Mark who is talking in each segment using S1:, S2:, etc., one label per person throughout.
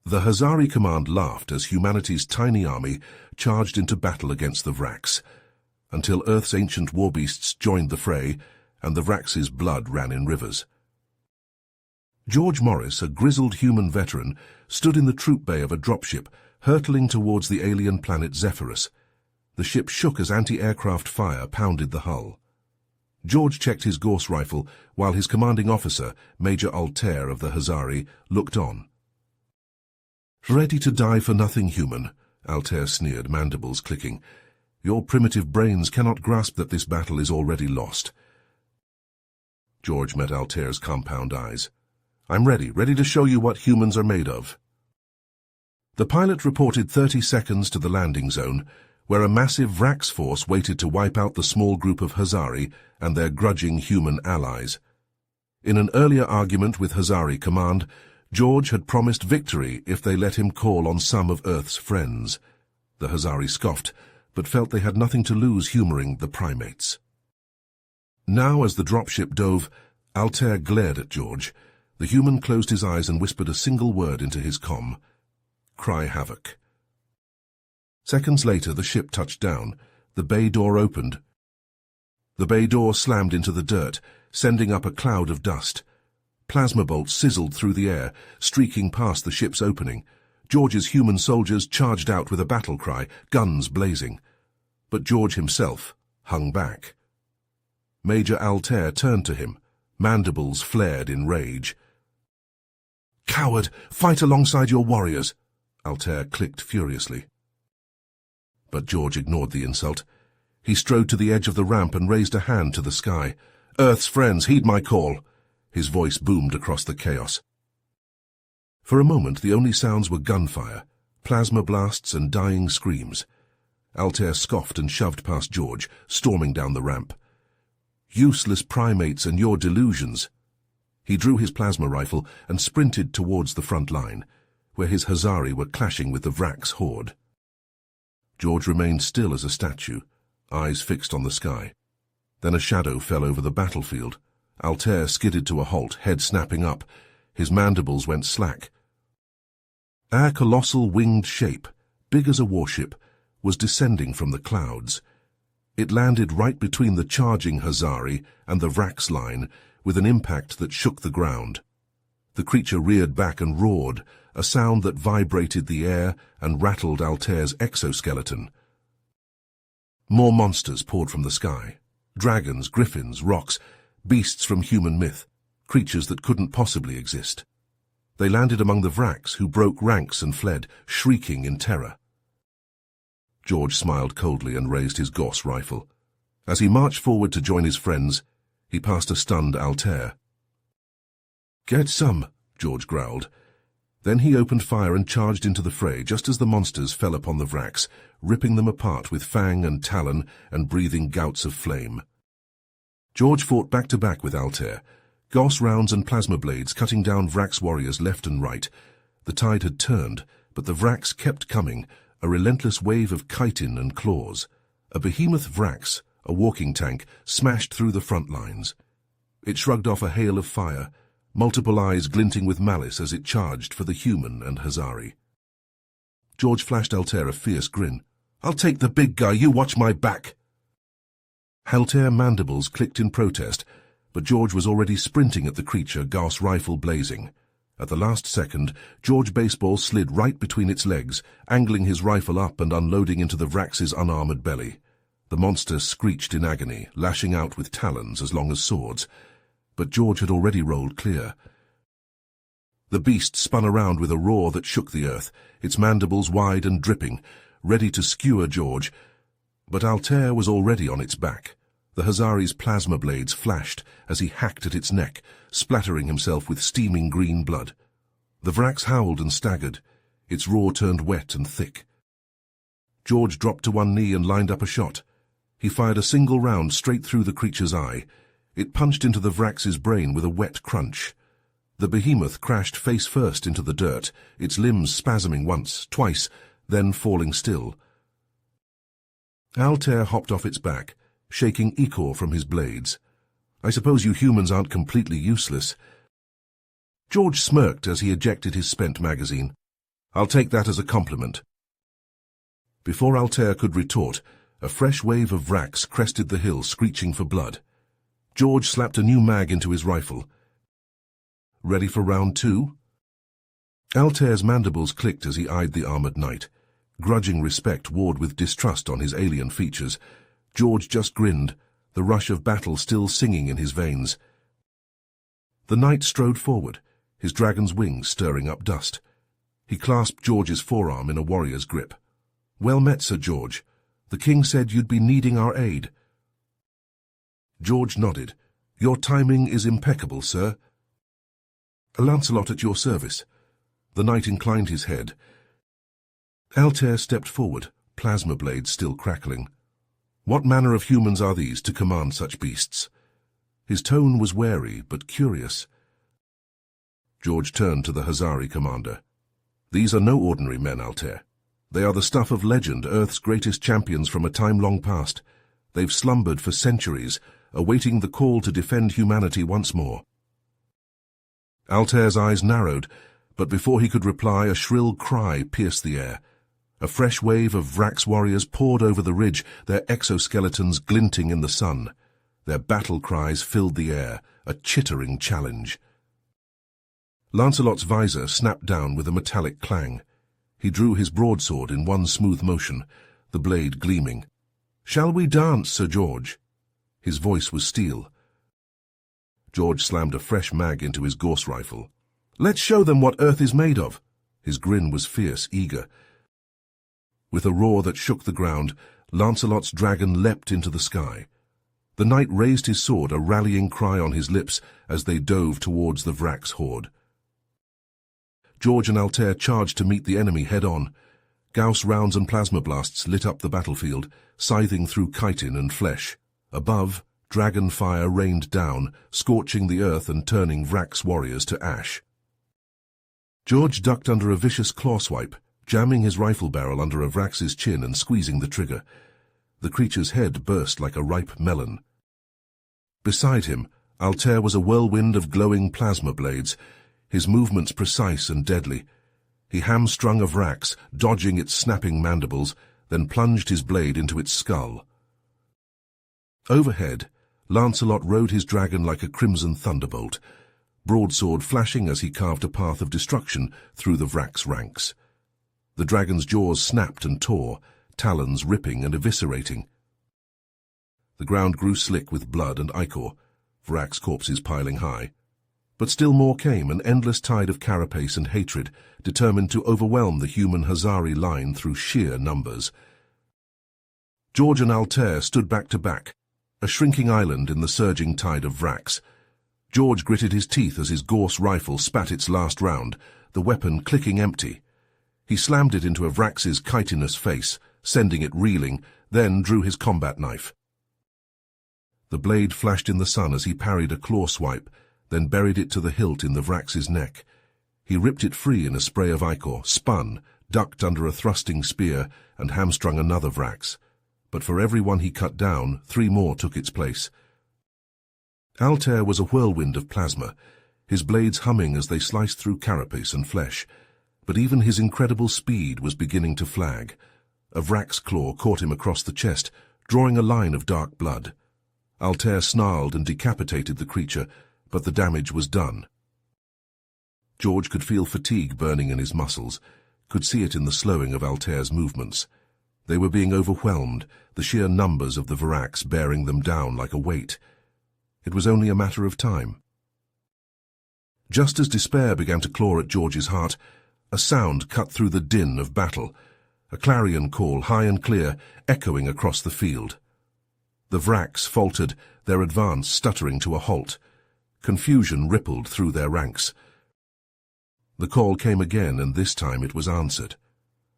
S1: The Hazari command laughed as humanity's tiny army charged into battle against the Vraks, until Earth's ancient warbeasts joined the fray, and the Vraks' blood ran in rivers. George Morris, a grizzled human veteran, stood in the troop bay of a dropship, hurtling towards the alien planet Zephyrus. The ship shook as anti-aircraft fire pounded the hull. George checked his Gauss rifle, while his commanding officer, Major Altair of the Hazari, looked on. "Ready to die for nothing, human," Altair sneered, mandibles clicking. "Your primitive brains cannot grasp that this battle is already lost." George met Altair's compound eyes. "I'm ready to show you what humans are made of." The pilot reported 30 seconds to the landing zone, where a massive Vraks force waited to wipe out the small group of Hazari and their grudging human allies. In an earlier argument with Hazari Command, George had promised victory if they let him call on some of Earth's friends. The Hazari scoffed, but felt they had nothing to lose humoring the primates. Now, as the dropship dove, Altair glared at George. The human closed his eyes and whispered a single word into his comm: "Cry havoc." Seconds later, the ship touched down. The bay door opened. The bay door slammed into the dirt, sending up a cloud of dust. Plasma bolts sizzled through the air, streaking past the ship's opening. George's human soldiers charged out with a battle cry, guns blazing. But George himself hung back. Major Altair turned to him, mandibles flared in rage. "Coward, fight alongside your warriors," Altair clicked furiously. But George ignored the insult. He strode to the edge of the ramp and raised a hand to the sky. "Earth's friends, heed my call." His voice boomed across the chaos. For a moment, the only sounds were gunfire, plasma blasts and dying screams. Altair scoffed and shoved past George, storming down the ramp. "Useless primates and your delusions." He drew his plasma rifle and sprinted towards the front line, where his Hazari were clashing with the Vraks horde. George remained still as a statue, eyes fixed on the sky. Then a shadow fell over the battlefield. Altair skidded to a halt, head snapping up. His mandibles went slack. A colossal winged shape, big as a warship, was descending from the clouds. It landed right between the charging Hazari and the Vraks line, with an impact that shook the ground. The creature reared back and roared, a sound that vibrated the air and rattled Altair's exoskeleton. More monsters poured from the sky. Dragons, griffins, rocks, beasts from human myth, creatures that couldn't possibly exist. They landed among the Vraks, who broke ranks and fled, shrieking in terror. George smiled coldly and raised his Gauss rifle. As he marched forward to join his friends, he passed a stunned Altair. "Get some," George growled. Then he opened fire and charged into the fray just as the monsters fell upon the Vraks, ripping them apart with fang and talon and breathing gouts of flame. George fought back-to-back with Altair, Gauss rounds and plasma blades cutting down Vraks warriors left and right. The tide had turned, but the Vraks kept coming, a relentless wave of chitin and claws. A behemoth Vraks, a walking tank, smashed through the front lines. It shrugged off a hail of fire, multiple eyes glinting with malice as it charged for the human and Hazari. George flashed Altair a fierce grin. "I'll take the big guy, you watch my back." Altair mandibles clicked in protest, but George was already sprinting at the creature, Gauss rifle blazing. At the last second, George Baseball slid right between its legs, angling his rifle up and unloading into the Vraks' unarmored belly. The monster screeched in agony, lashing out with talons as long as swords. But George had already rolled clear. The beast spun around with a roar that shook the earth, its mandibles wide and dripping, ready to skewer George. But Altair was already on its back. The Hazari's plasma blades flashed as he hacked at its neck, splattering himself with steaming green blood. The Vraks howled and staggered. Its roar turned wet and thick. George dropped to one knee and lined up a shot. He fired a single round straight through the creature's eye. It punched into the Vraks' brain with a wet crunch. The behemoth crashed face first into the dirt, its limbs spasming once, twice, then falling still. Altair hopped off its back, shaking ichor from his blades. "I suppose you humans aren't completely useless." George smirked as he ejected his spent magazine. I'll take that as a compliment. Before Altair could retort, a fresh wave of Vraks crested the hill, screeching for blood. George slapped a new mag into his rifle. Ready for round two? Altair's mandibles clicked as he eyed the armored knight. Grudging respect warred with distrust on his alien features. George just grinned, the rush of battle still singing in his veins. The knight strode forward, his dragon's wings stirring up dust. He clasped George's forearm in a warrior's grip. "Well met, Sir George. The king said you'd be needing our aid." George nodded. "Your timing is impeccable, sir." "Lancelot at your service." The knight inclined his head. Altair stepped forward, plasma blades still crackling. "What manner of humans are these to command such beasts?" His tone was wary, but curious. George turned to the Hazari commander. "These are no ordinary men, Altair. They are the stuff of legend, Earth's greatest champions from a time long past. They've slumbered for centuries, awaiting the call to defend humanity once more." Altair's eyes narrowed, but before he could reply, a shrill cry pierced the air. A fresh wave of Vraks warriors poured over the ridge, their exoskeletons glinting in the sun. Their battle cries filled the air, a chittering challenge. Lancelot's visor snapped down with a metallic clang. He drew his broadsword in one smooth motion, the blade gleaming. "Shall we dance, Sir George?" His voice was steel. George slammed a fresh mag into his Gorse rifle. "Let's show them what Earth is made of." His grin was fierce, eager. With a roar that shook the ground, Lancelot's dragon leapt into the sky. The knight raised his sword, a rallying cry on his lips, as they dove towards the Vraks horde. George and Altair charged to meet the enemy head-on. Gauss rounds and plasma blasts lit up the battlefield, scything through chitin and flesh. Above, dragon fire rained down, scorching the earth and turning Vraks warriors to ash. George ducked under a vicious claw swipe, jamming his rifle barrel under a Vrax's chin and squeezing the trigger. The creature's head burst like a ripe melon. Beside him, Altair was a whirlwind of glowing plasma blades, his movements precise and deadly. He hamstrung a Vraks, dodging its snapping mandibles, then plunged his blade into its skull. Overhead, Lancelot rode his dragon like a crimson thunderbolt, broadsword flashing as he carved a path of destruction through the Vraks' ranks. The dragon's jaws snapped and tore, talons ripping and eviscerating. The ground grew slick with blood and ichor, Vraks' corpses piling high. But still more came, an endless tide of carapace and hatred, determined to overwhelm the human Hazari line through sheer numbers. George and Altair stood back to back, a shrinking island in the surging tide of Vraks. George gritted his teeth as his Gorse rifle spat its last round, the weapon clicking empty. He slammed it into a Vrax's chitinous face, sending it reeling, then drew his combat knife. The blade flashed in the sun as he parried a claw swipe, then buried it to the hilt in the Vrax's neck. He ripped it free in a spray of ichor, spun, ducked under a thrusting spear, and hamstrung another Vraks. But for every one he cut down, 3 more took its place. Altair was a whirlwind of plasma, his blades humming as they sliced through carapace and flesh. But even his incredible speed was beginning to flag. A Vraks claw caught him across the chest, drawing a line of dark blood. Altair snarled and decapitated the creature, but the damage was done. George could feel fatigue burning in his muscles, could see it in the slowing of Altair's movements. They were being overwhelmed, the sheer numbers of the Vraks bearing them down like a weight. It was only a matter of time. Just as despair began to claw at George's heart, a sound cut through the din of battle, a clarion call high and clear, echoing across the field. The Vraks faltered, their advance stuttering to a halt. Confusion rippled through their ranks. The call came again, and this time it was answered.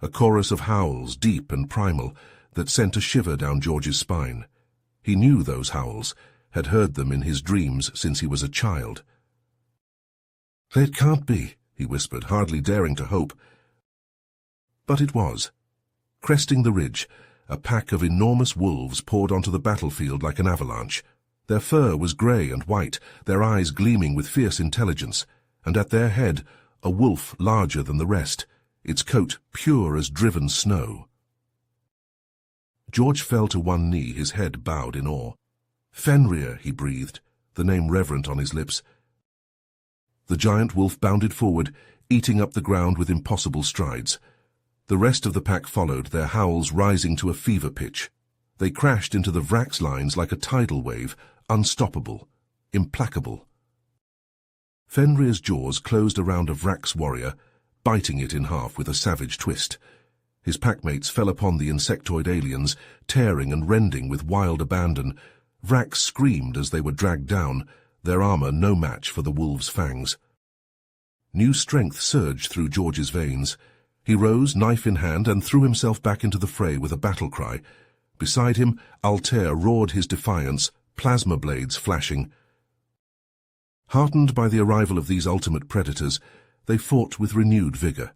S1: A chorus of howls, deep and primal, that sent a shiver down George's spine. He knew those howls, had heard them in his dreams since he was a child. "It can't be," he whispered, hardly daring to hope. But it was. Cresting the ridge, a pack of enormous wolves poured onto the battlefield like an avalanche. Their fur was grey and white, their eyes gleaming with fierce intelligence, and at their head, a wolf larger than the rest. its coat pure as driven snow. George fell to one knee, his head bowed in awe. "Fenrir," he breathed, the name reverent on his lips. The giant wolf bounded forward, eating up the ground with impossible strides. The rest of the pack followed, their howls rising to a fever pitch. They crashed into the Vrax lines like a tidal wave, unstoppable, implacable. Fenrir's jaws closed around a Vrax warrior, biting it in half with a savage twist. His packmates fell upon the insectoid aliens, tearing and rending with wild abandon. Vrax screamed as they were dragged down, their armor no match for the wolves' fangs. New strength surged through George's veins. He rose, knife in hand, and threw himself back into the fray with a battle cry. Beside him, Altair roared his defiance, plasma blades flashing. Heartened by the arrival of these ultimate predators, they fought with renewed vigor.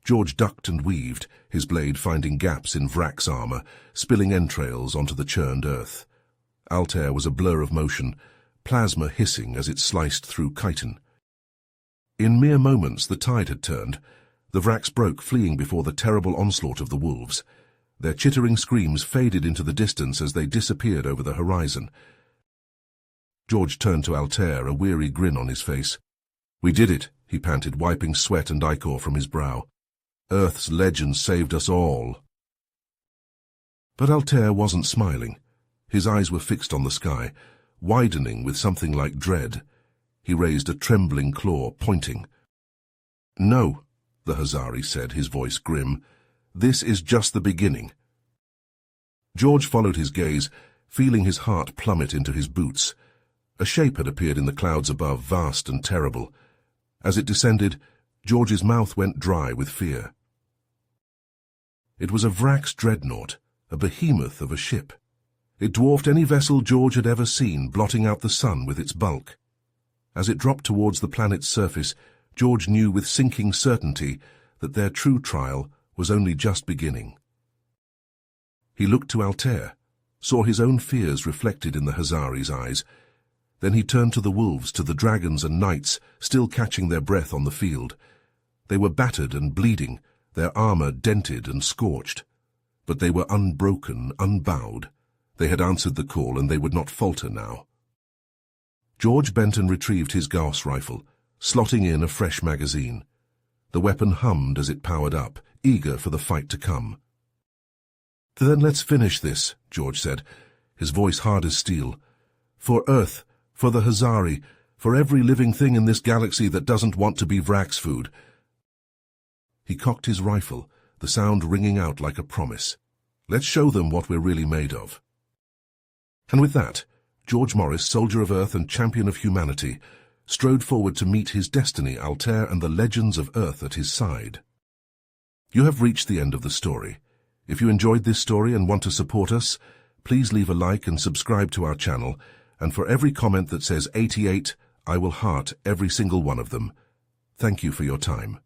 S1: George ducked and weaved, his blade finding gaps in Vrax armor, spilling entrails onto the churned earth. Altair was a blur of motion, plasma hissing as it sliced through chitin. In mere moments the tide had turned. The Vrax broke, fleeing before the terrible onslaught of the wolves. Their chittering screams faded into the distance as they disappeared over the horizon. George turned to Altair, a weary grin on his face. "We did it," he panted, wiping sweat and ichor from his brow. "Earth's legend saved us all." But Altair wasn't smiling. His eyes were fixed on the sky, widening with something like dread. He raised a trembling claw, pointing. "No," the Hazari said, his voice grim. "This is just the beginning." George followed his gaze, feeling his heart plummet into his boots. A shape had appeared in the clouds above, vast and terrible. As it descended, George's mouth went dry with fear. It was a Vrax dreadnought, a behemoth of a ship. It dwarfed any vessel George had ever seen, blotting out the sun with its bulk. As it dropped towards the planet's surface, George knew with sinking certainty that their true trial was only just beginning. He looked to Altair, saw his own fears reflected in the Hazari's eyes. Then he turned to the wolves, to the dragons and knights, still catching their breath on the field. They were battered and bleeding, their armor dented and scorched. But they were unbroken, unbowed. They had answered the call, and they would not falter now. George bent and retrieved his Gauss rifle, slotting in a fresh magazine. The weapon hummed as it powered up, eager for the fight to come. "Then let's finish this," George said, his voice hard as steel. "For Earth, for the Hazari, for every living thing in this galaxy that doesn't want to be Vrax food." He cocked his rifle, the sound ringing out like a promise. "Let's show them what we're really made of." And with that, George Morris, soldier of Earth and champion of humanity, strode forward to meet his destiny, Altair and the legends of Earth at his side. You have reached the end of the story. If you enjoyed this story and want to support us, please leave a like and subscribe to our channel, and for every comment that says 88, I will heart every single one of them. Thank you for your time.